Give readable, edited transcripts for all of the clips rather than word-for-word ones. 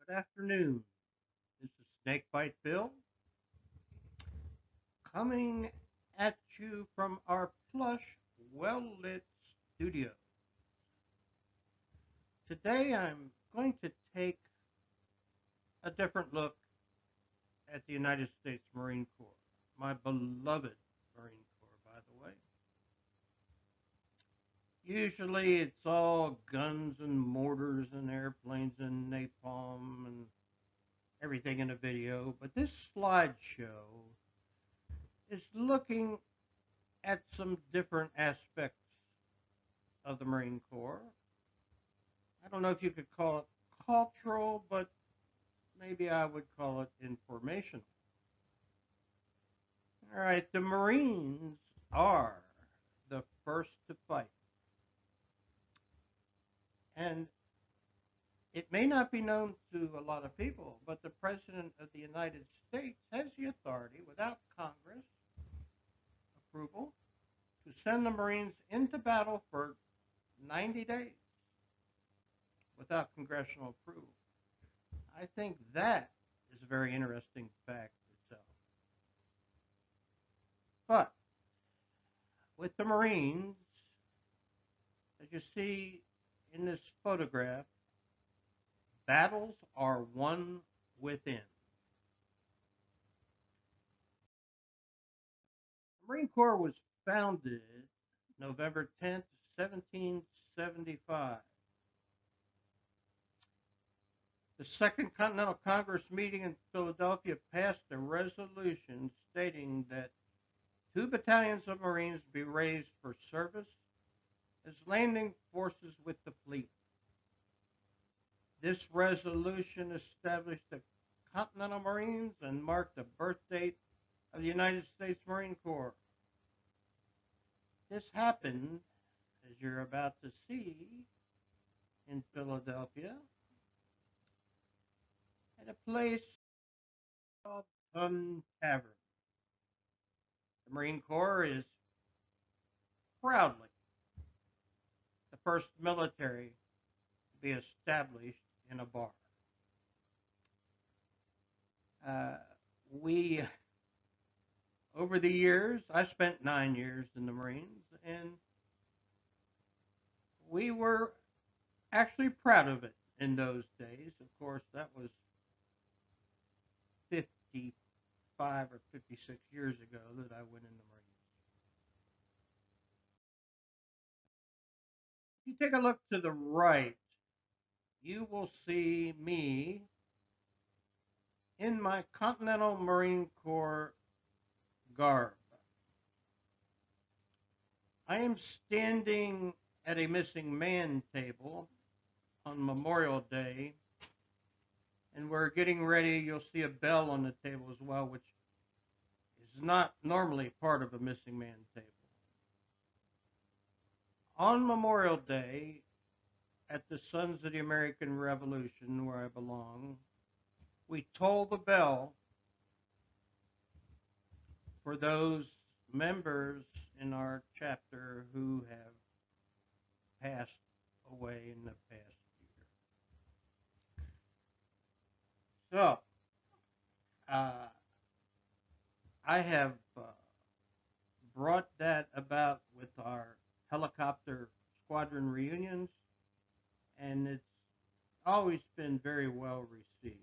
Good afternoon. This is Snakebite Bill coming at you from our plush, well lit studio. Today I'm going to take a different look at the United States Marine Corps, my beloved Marine Corps, by the way. Usually it's all guns and mortars and airplanes and napalm and everything in a video, but this slideshow is looking at some different aspects of the Marine Corps. I don't know if you could call it cultural, but maybe I would call it informational. All right, the Marines are the first to fight. And it may not be known to a lot of people, but the President of the United States has the authority, without Congress approval, to send the Marines into battle for 90 days without congressional approval. I think that is a very interesting fact itself. But with the Marines, as you see in this photograph, battles are won within. The Marine Corps was founded November 10th, 1775. The Second Continental Congress meeting in Philadelphia passed a resolution stating that 2 battalions of Marines be raised for service as landing forces with the fleet. This resolution established the Continental Marines and marked the birth date of the United States Marine Corps. This happened, as you're about to see, in Philadelphia, at a place called Tavern. The Marine Corps is proudly the first military to be established in a bar. Over the years, I spent 9 years in the Marines, and we were actually proud of it in those days. Of course, that was 55 or 56 years ago that I went in the Marines. If you take a look to the right, you will see me in my Continental Marine Corps garb. I am standing at a missing man table on Memorial Day, and we're getting ready. You'll see a bell on the table as well, which is not normally part of a missing man table. On Memorial Day, at the Sons of the American Revolution, where I belong, we toll the bell for those members in our chapter who have passed away in the past year. So, I have brought that about with our helicopter squadron reunions, and it's always been very well received.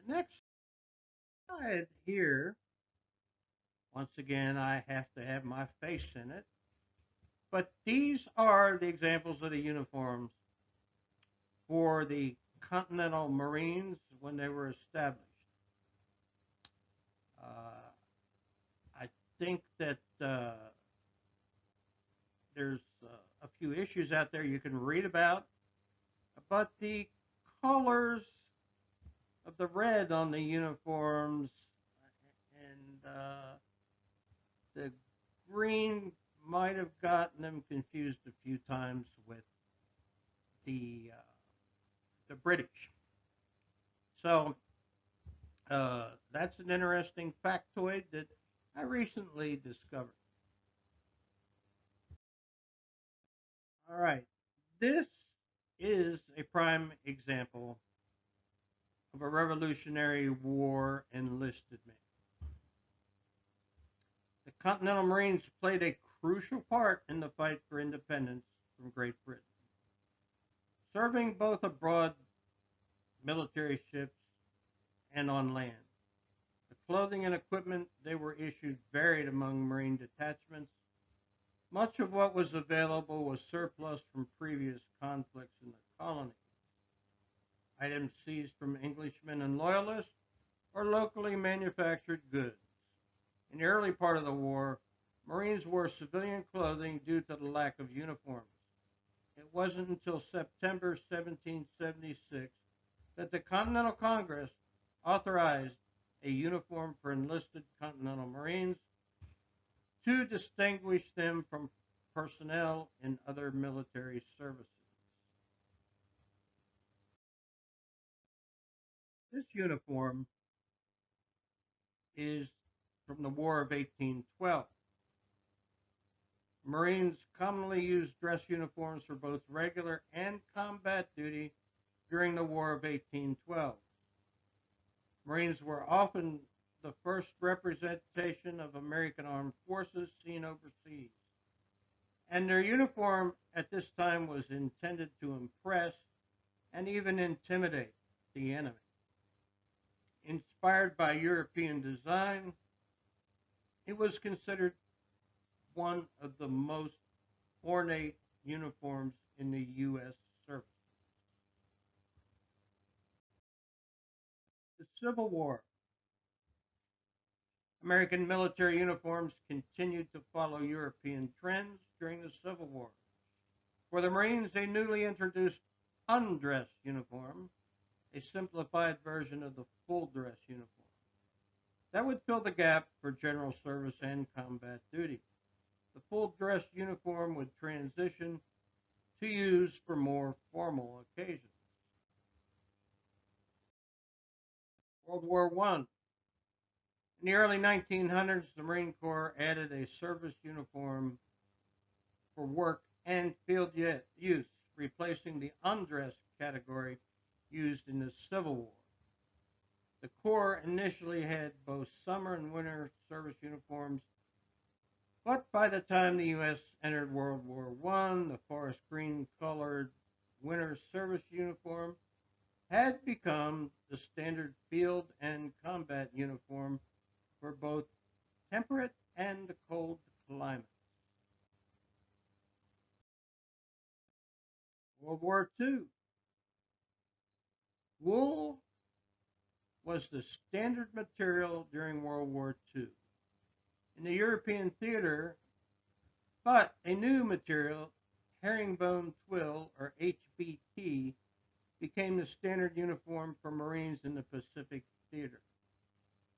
The next slide here, once again, I have to have my face in it, but these are the examples of the uniforms for the Continental Marines when they were established. I think that there's a few issues out there you can read about, but the colors of the red on the uniforms and the green might have gotten them confused a few times with the British. So that's an interesting factoid that I recently discovered. All right, this is a prime example of a Revolutionary War enlisted man. The Continental Marines played a crucial part in the fight for independence from Great Britain, serving both aboard military ships and on land. The clothing and equipment they were issued varied among Marine detachments. Much of what was available was surplus from previous conflicts in the colony. Items seized from Englishmen and Loyalists or locally manufactured goods. In the early part of the war, Marines wore civilian clothing due to the lack of uniforms. It wasn't until September 1776 that the Continental Congress authorized a uniform for enlisted Continental Marines to distinguish them from personnel in other military services. This uniform is from the War of 1812. Marines commonly used dress uniforms for both regular and combat duty during the War of 1812. Marines were often the first representation of American armed forces seen overseas, and their uniform at this time was intended to impress and even intimidate the enemy. Inspired by European design, it was considered one of the most ornate uniforms in the U.S. service. The Civil War. American military uniforms continued to follow European trends during the Civil War. For the Marines, a newly introduced undress uniform, a simplified version of the full dress uniform, that would fill the gap for general service and combat duty. The full dress uniform would transition to use for more formal occasions. World War I. In the early 1900s, the Marine Corps added a service uniform for work and field use, replacing the undress category used in the Civil War. The Corps initially had both summer and winter service uniforms, but by the time the U.S. entered World War I, the forest green colored winter service uniform had become the standard field and combat uniform for both temperate and cold climates. World War II. Wool was the standard material during World War II. In the European theater, but a new material, herringbone twill, or HBT, became the standard uniform for Marines in the Pacific theater.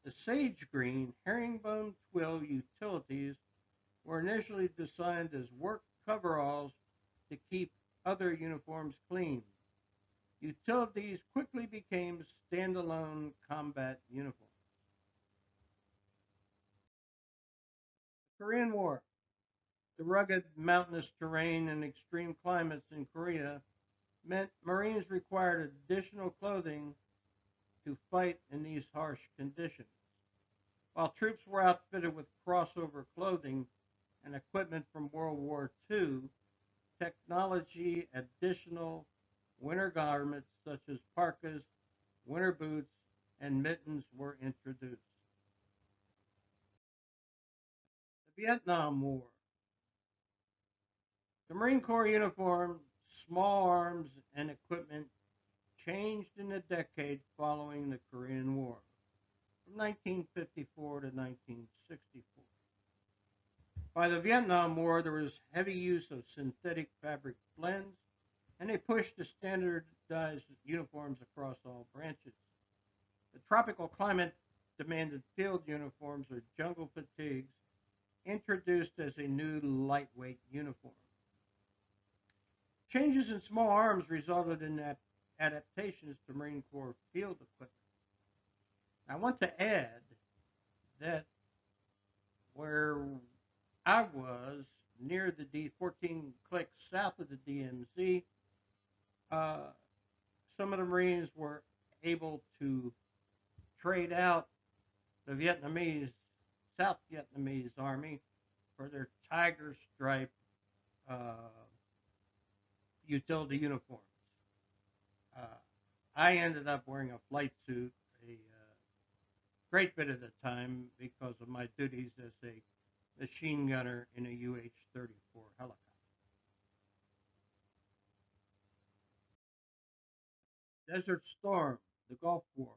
The sage green herringbone twill utilities were initially designed as work coveralls to keep other uniforms clean. Utilities quickly became standalone combat uniforms. The Korean War. The rugged mountainous terrain and extreme climates in Korea meant Marines required additional clothing to fight in these harsh conditions. While troops were outfitted with crossover clothing and equipment from World War II, technology additional winter garments such as parkas, winter boots, and mittens were introduced. The Vietnam War. The Marine Corps uniform, small arms, and equipment changed in the decade following the Korean War, from 1954 to 1964. By the Vietnam War, there was heavy use of synthetic fabric blends, and they pushed to standardized uniforms across all branches. The tropical climate demanded field uniforms, or jungle fatigues, introduced as a new lightweight uniform. Changes in small arms resulted in adaptations to Marine Corps field equipment. I want to add that where I was near the 14 clicks south of the DMZ, some of the Marines were able to trade out the South Vietnamese army for their tiger stripe uh, utility uniforms. Uh, I ended up wearing a flight suit a great bit of the time because of my duties as a machine gunner in a UH-34 helicopter. Desert Storm, the Gulf War.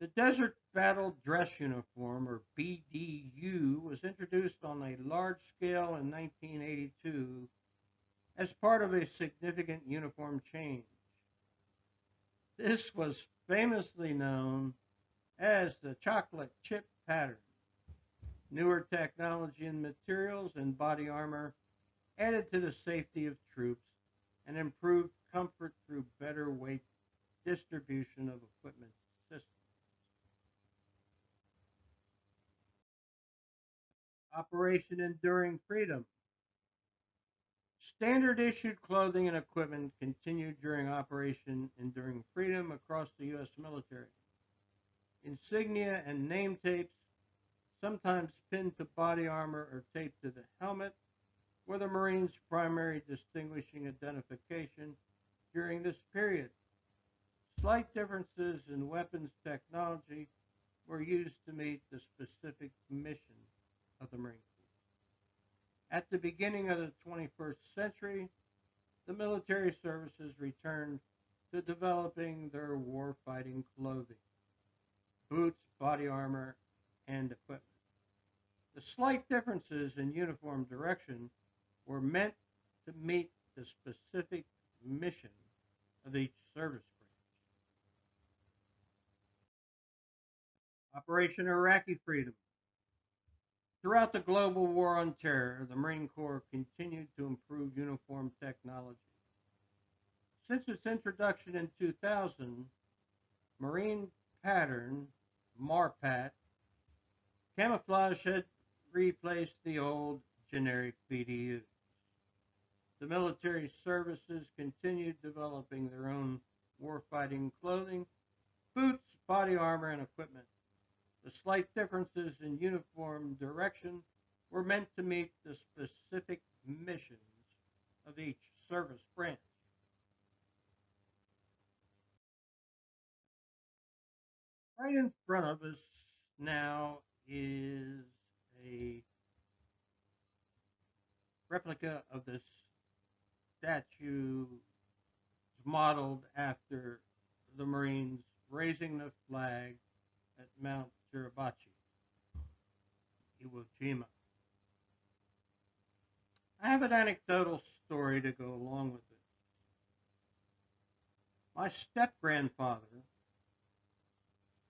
The Desert Battle Dress Uniform, or BDU, was introduced on a large scale in 1982 as part of a significant uniform change. This was famously known as the chocolate chip pattern. Newer technology and materials and body armor added to the safety of troops and improved comfort through better weight distribution of equipment systems. Operation Enduring Freedom. Standard issued clothing and equipment continued during Operation Enduring Freedom across the U.S. military. Insignia and name tapes, sometimes pinned to body armor or taped to the helmet, were the Marines' primary distinguishing identification during this period. Slight differences in weapons technology were used to meet the specific mission of the Marine Corps. At the beginning of the 21st century, the military services returned to developing their warfighting clothing, boots, body armor, and equipment. The slight differences in uniform direction were meant to meet the specific mission of each service branch. Operation Iraqi Freedom. Throughout the global war on terror, the Marine Corps continued to improve uniform technology. Since its introduction in 2000, Marine pattern MARPAT camouflage had replaced the old generic BDUs. The military services continued developing their own warfighting clothing, boots, body armor, and equipment. The slight differences in uniform direction were meant to meet the specific missions of each service branch. Right in front of us now is a replica of this statue modeled after the Marines raising the flag at Mount Suribachi, Iwo Jima. I have an anecdotal story to go along with it. My step grandfather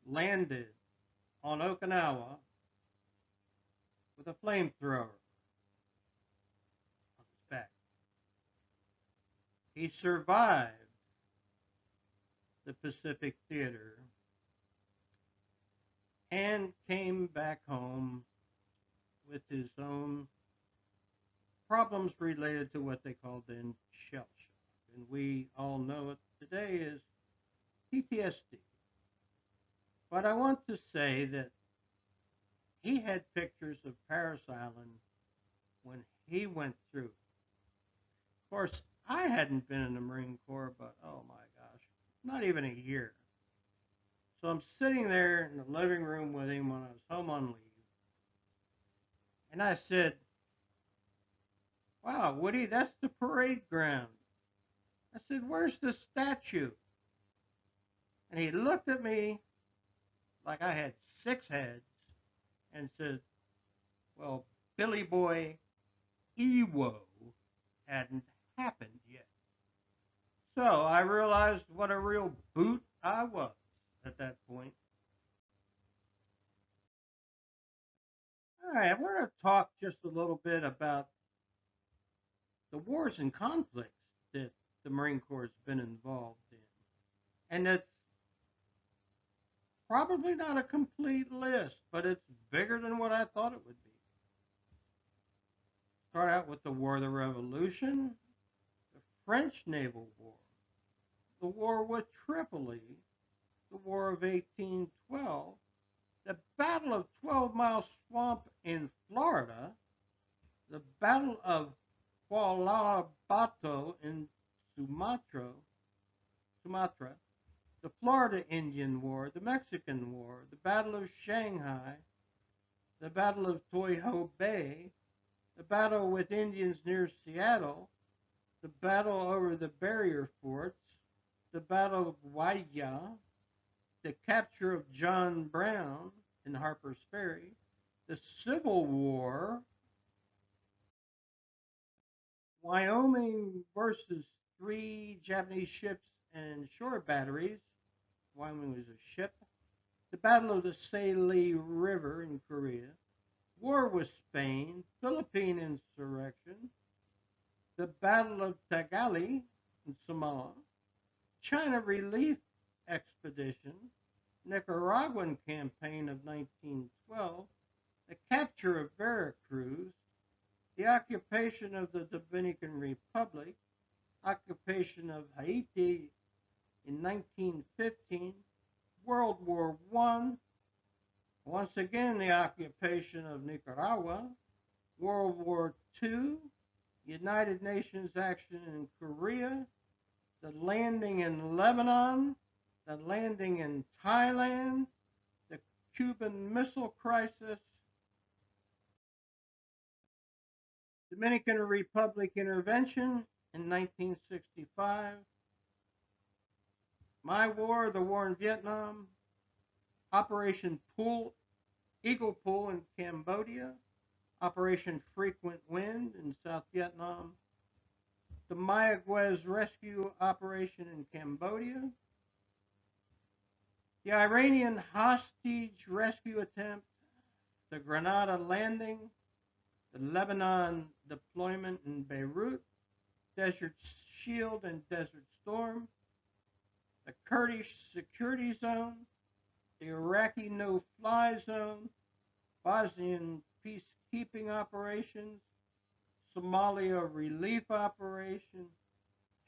landed on Okinawa with a flamethrower on his back. He survived the Pacific Theater and came back home with his own problems related to what they called then shell shock. And we all know it today as PTSD. But I want to say that he had pictures of Paris Island when he went through. Of course, I hadn't been in the Marine Corps, but oh my gosh, not even a year. So I'm sitting there in the living room with him when I was home on leave. And I said, wow, Woody, that's the parade ground. I said, where's the statue? And he looked at me like I had six heads and said, well, Billy Boy, Ewo hadn't happened yet. So I realized what a real boot I was at that point. All right, we're going to talk just a little bit about the wars and conflicts that the Marine Corps has been involved in. And it's probably not a complete list, but it's bigger than what I thought it would be. Start out with the War of the Revolution, the French Naval War, the War with Tripoli, the War of 1812, the Battle of 12 Mile Swamp in Florida, the Battle of Kuala Batu in Sumatra, the Florida Indian War, the Mexican War, the Battle of Shanghai, the Battle of Toiho Bay, the battle with Indians near Seattle, the battle over the barrier forts, the Battle of Waiya, the capture of John Brown in Harper's Ferry, the Civil War, Wyoming versus 3 Japanese ships and shore batteries. Wyoming was a ship. The Battle of the Saley River in Korea. War with Spain. Philippine insurrection. The Battle of Tagali in Samoa. China Relief Expedition. Nicaraguan Campaign of 1912. The capture of Veracruz. The occupation of the Dominican Republic. Occupation of Haiti in 1915, World War I, once again the occupation of Nicaragua, World War II, United Nations action in Korea, the landing in Lebanon, the landing in Thailand, the Cuban Missile Crisis, Dominican Republic intervention in 1965, my war, the war in Vietnam, Operation Eagle Pool in Cambodia, Operation Frequent Wind in South Vietnam, the Mayaguez Rescue Operation in Cambodia, the Iranian hostage rescue attempt, the Grenada landing, the Lebanon deployment in Beirut, Desert Shield and Desert Storm, the Kurdish security zone, the Iraqi no-fly zone, Bosnian peacekeeping operations, Somalia relief operation,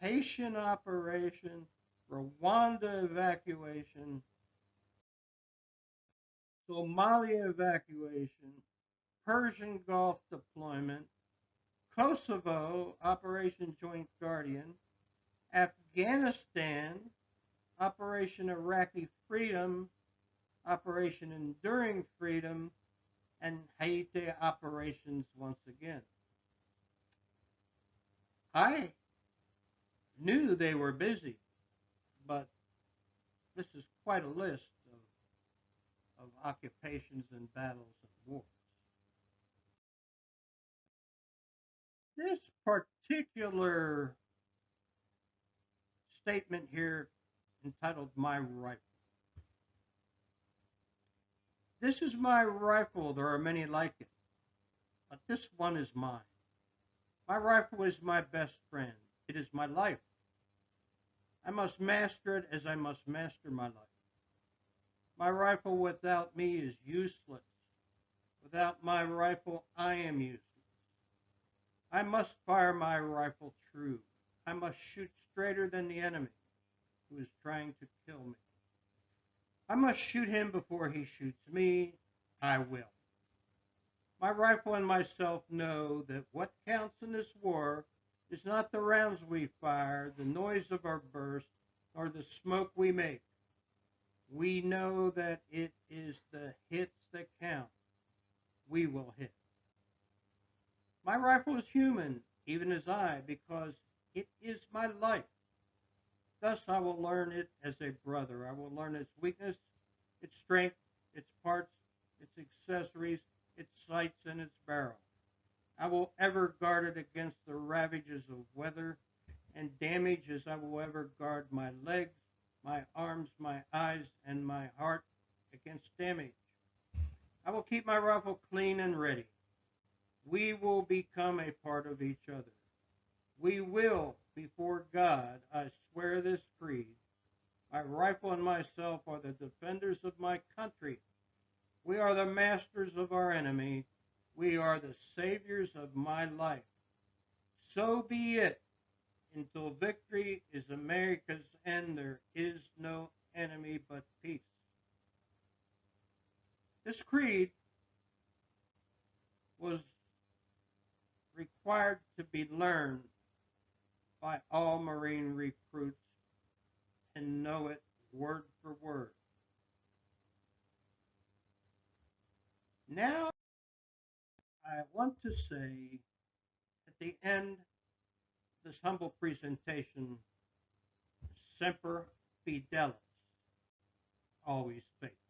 Haitian operation, Rwanda evacuation, Somalia evacuation, Persian Gulf deployment, Kosovo Operation Joint Guardian, Afghanistan Operation Iraqi Freedom, Operation Enduring Freedom, and Haiti operations once again. I knew they were busy, but this is quite a list of occupations and battles and wars. This particular statement here, entitled My Rifle. This is my rifle. There are many like it, but this one is mine. My rifle is my best friend. It is my life. I must master it as I must master my life. My rifle without me is useless. Without my rifle, I am useless. I must fire my rifle true. I must shoot straighter than the enemy who is trying to kill me. I must shoot him before he shoots me. I will. My rifle and myself know that what counts in this war is not the rounds we fire, the noise of our burst, or the smoke we make. We know that it is the hits that count. We will hit. My rifle is human, even as I, because it is my life. Thus I will learn it as a brother. I will learn its weakness, its strength, its parts, its accessories, its sights, and its barrel. I will ever guard it against the ravages of weather and damage as I will ever guard my legs, my arms, my eyes, and my heart against damage. I will keep my rifle clean and ready. We will become a part of each other. We will, before God, I swear this creed. My rifle and myself are the defenders of my country. We are the masters of our enemy. We are the saviors of my life. So be it until Till victory is America's end, there is no enemy but peace. This creed was required to be learned by all Marine recruits and know it word for word. Now, I want to say at the end of this humble presentation, Semper Fidelis, always faithful.